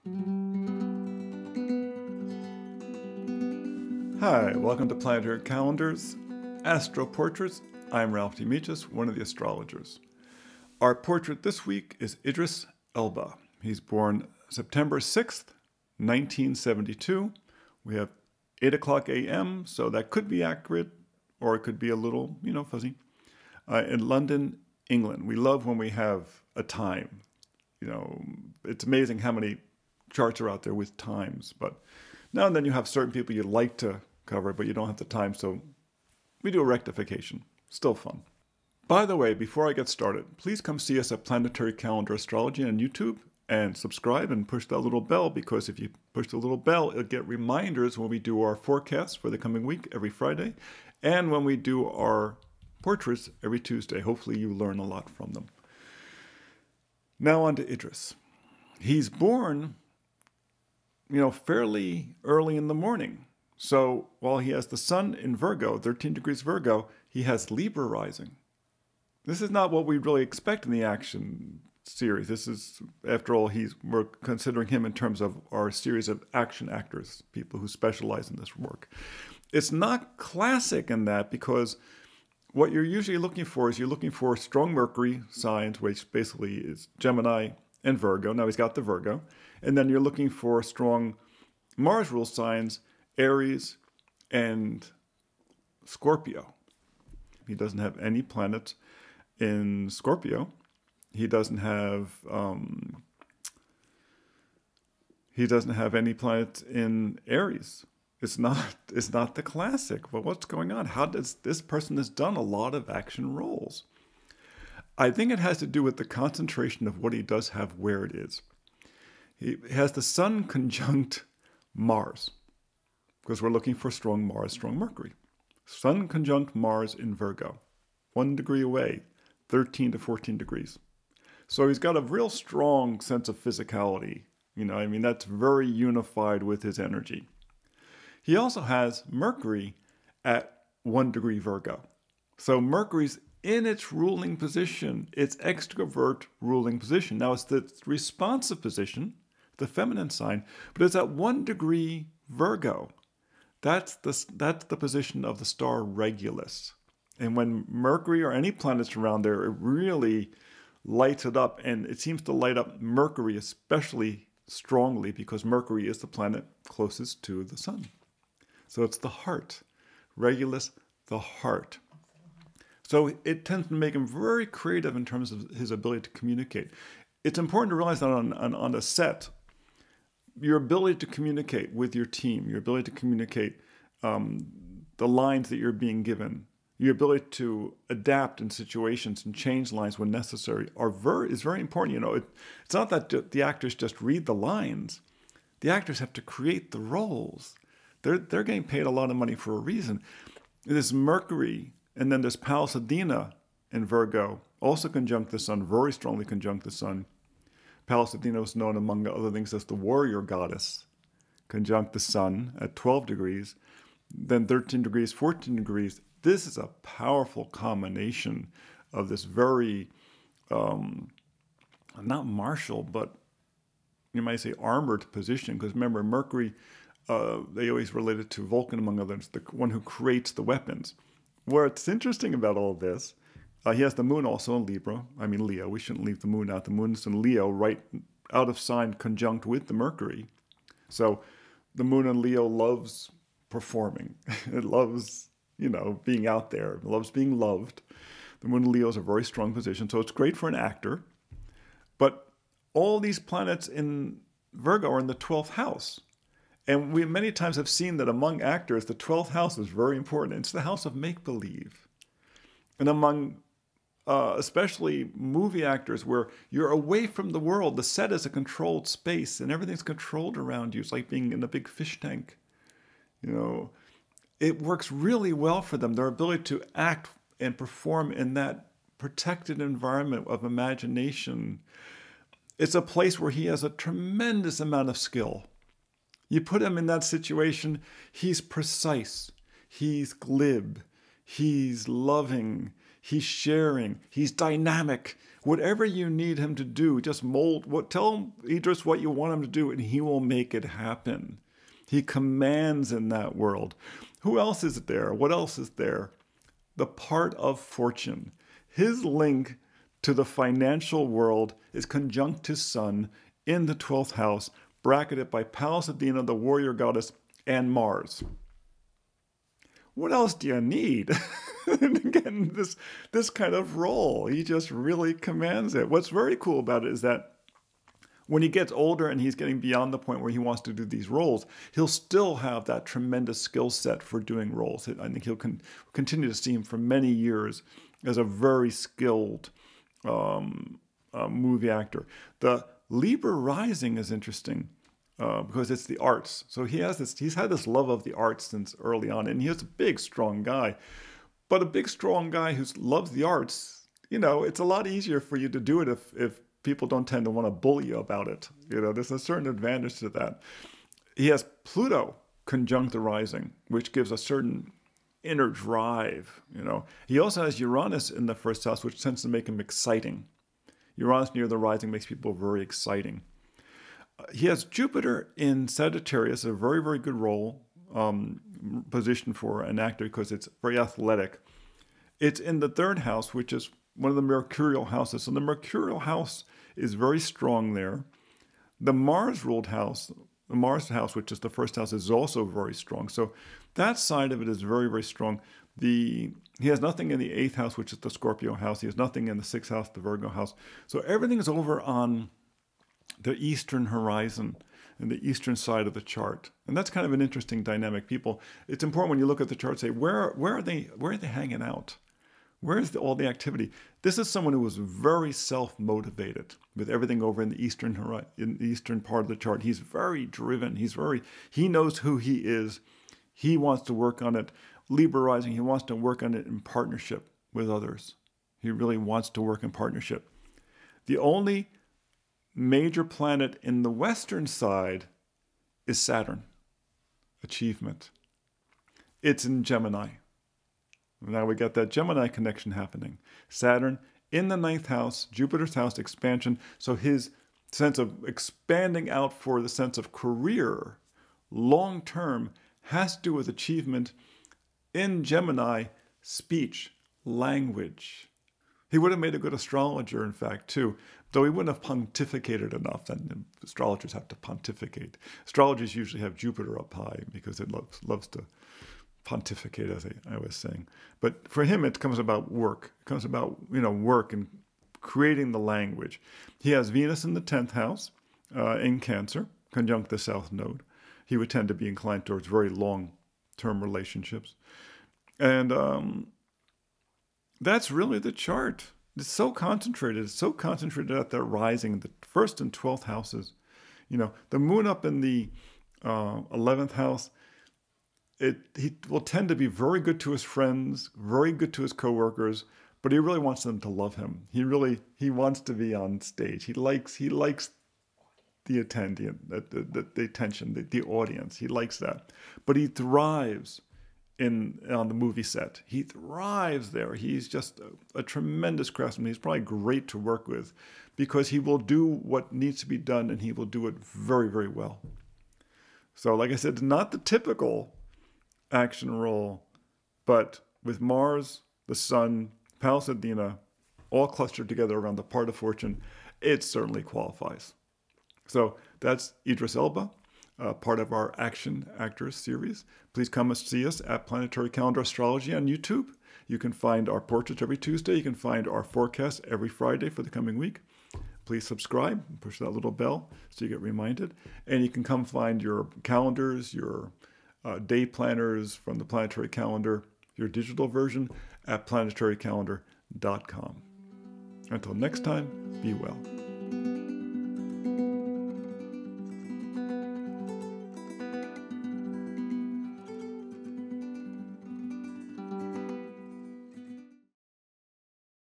Hi, welcome to Planetary Calendars, Astro Portraits. I'm Ralph Demetrius, one of the astrologers. Our portrait this week is Idris Elba. He's born September 6th, 1972. We have 8 o'clock a.m., so that could be accurate, or it could be a little, fuzzy. In London, England. We love when we have a time. It's amazing how many charts are out there with times, but now and then you have certain people you'd like to cover, but you don't have the time, so we do a rectification. Still fun. By the way, before I get started, please come see us at Planetary Calendar Astrology on YouTube and subscribe and push that little bell, because if you push the little bell, it'll get reminders when we do our forecasts for the coming week every Friday, and when we do our portraits every Tuesday. Hopefully you learn a lot from them. Now on to Idris. He's born, fairly early in the morning. So while he has the sun in Virgo, 13 degrees Virgo, he has Libra rising. This is not what we really expect in the action series. This is, after all, we're considering him in terms of our series of action actors, people who specialize in this work. It's not classic in that, because what you're usually looking for is you're looking for strong Mercury signs, which basically is Gemini and Virgo. Now he's got the Virgo. And then you're looking for strong Mars rule signs, Aries and Scorpio. He doesn't have any planets in Scorpio. He doesn't have any planets in Aries. It's not the classic. But what's going on? How does this person has done a lot of action roles? I think it has to do with the concentration of what he does have where it is. He has the Sun conjunct Mars, because we're looking for strong Mars, strong Mercury. Sun conjunct Mars in Virgo, 1 degree away, 13 to 14 degrees. So he's got a real strong sense of physicality. That's very unified with his energy. He also has Mercury at 1 degree Virgo. So Mercury's in its ruling position, its extrovert ruling position. Now it's the responsive position, the feminine sign, but it's at 1 degree Virgo. That's the position of the star Regulus. And when Mercury or any planets around there, it really lights it up. And it seems to light up Mercury especially strongly, because Mercury is the planet closest to the sun. So it's the heart. Regulus, the heart. So it tends to make him very creative in terms of his ability to communicate. It's important to realize that on a set, your ability to communicate with your team, your ability to communicate the lines that you're being given, your ability to adapt in situations and change lines when necessary is very important. It's not that the actors just read the lines. The actors have to create the roles. They're getting paid a lot of money for a reason. This Mercury, and then there's Pallas Athena in Virgo, also conjunct the sun, very strongly conjunct the sun. Pallas Athena was known, among other things, as the warrior goddess, conjunct the sun at 12 degrees, then 13 degrees, 14 degrees. This is a powerful combination of this very, not martial, but you might say armored position, because remember, Mercury, they always relate it to Vulcan, among others, the one who creates the weapons. What's interesting about all this, he has the moon also in Leo. We shouldn't leave the moon out. The moon's in Leo, right out of sign, conjunct with the Mercury. So the moon in Leo loves performing. It loves, being out there. It loves being loved. The moon in Leo is a very strong position, so it's great for an actor. But all these planets in Virgo are in the 12th house. And we many times have seen that among actors, the 12th house is very important. It's the house of make-believe. And among especially movie actors, where you're away from the world, the set is a controlled space and everything's controlled around you. It's like being in a big fish tank. It works really well for them, their ability to act and perform in that protected environment of imagination. It's a place where he has a tremendous amount of skill. You put him in that situation, he's precise, he's glib, he's loving, He's sharing. He's dynamic. Whatever you need him to do, just tell him, Idris, what you want him to do, and he will make it happen. He commands in that world. Who else is there? What else is there? The part of fortune. His link to the financial world is conjunct his sun in the 12th house, bracketed by Pallas Athena, the warrior goddess, and Mars. What else do you need? And again, this kind of role, he just really commands it. What's very cool about it is that when he gets older and he's getting beyond the point where he wants to do these roles, he'll still have that tremendous skill set for doing roles. I think he'll continue to see him for many years as a very skilled movie actor. The Libra Rising is interesting because it's the arts. So he's had this love of the arts since early on, and he's a big, strong guy. But a big, strong guy who loves the arts, it's a lot easier for you to do it if people don't tend to want to bully you about it. There's a certain advantage to that. He has Pluto conjunct the rising, which gives a certain inner drive. He also has Uranus in the first house, which tends to make him exciting. Uranus near the rising makes people very exciting. He has Jupiter in Sagittarius, a very, very good role position for an actor because it's very athletic. It's in the 3rd house, which is one of the mercurial houses. So the mercurial house is very strong there. The Mars-ruled house, the Mars house, which is the 1st house, is also very strong. So that side of it is very, very strong. He has nothing in the 8th house, which is the Scorpio house. He has nothing in the 6th house, the Virgo house. So everything is over on the eastern horizon and the eastern side of the chart. And that's kind of an interesting dynamic. It's important when you look at the chart, say, where are they hanging out? Where's all the activity? This is someone who was very self-motivated with everything over in the eastern part of the chart. He's very driven. He knows who he is. He wants to work on it. Libra rising, he wants to work on it in partnership with others. He really wants to work in partnership. The only major planet in the western side is Saturn, achievement. It's in Gemini. Now we got that Gemini connection happening. Saturn in the 9th house, Jupiter's house, expansion. So his sense of expanding out for the sense of career, long term, has to do with achievement in Gemini, speech, language. He would have made a good astrologer, in fact, too, though he wouldn't have pontificated enough. And astrologers have to pontificate. Astrologers usually have Jupiter up high because it loves to pontificate, as I was saying. But for him, it comes about work. It comes about, work and creating the language. He has Venus in the 10th house in Cancer, conjunct the South Node. He would tend to be inclined towards very long-term relationships. And that's really the chart. It's so concentrated. It's so concentrated at the rising, the 1st and 12th houses. The moon up in the 11th house, he will tend to be very good to his friends, very good to his coworkers, but he really wants them to love him. He wants to be on stage. He likes the attention, the audience. He likes that. But he thrives on the movie set. He thrives there. He's just a tremendous craftsman. He's probably great to work with because he will do what needs to be done and he will do it very, very well. So like I said, not the typical action role, but with Mars, the Sun, Pallas Athena, all clustered together around the part of fortune, it certainly qualifies. So that's Idris Elba, part of our Action Actors series. Please come and see us at Planetary Calendar Astrology on YouTube. You can find our portraits every Tuesday. You can find our forecast every Friday for the coming week. Please subscribe, push that little bell so you get reminded. And you can come find your calendars, your day planners from the Planetary Calendar, your digital version at planetarycalendar.com. Until next time, be well.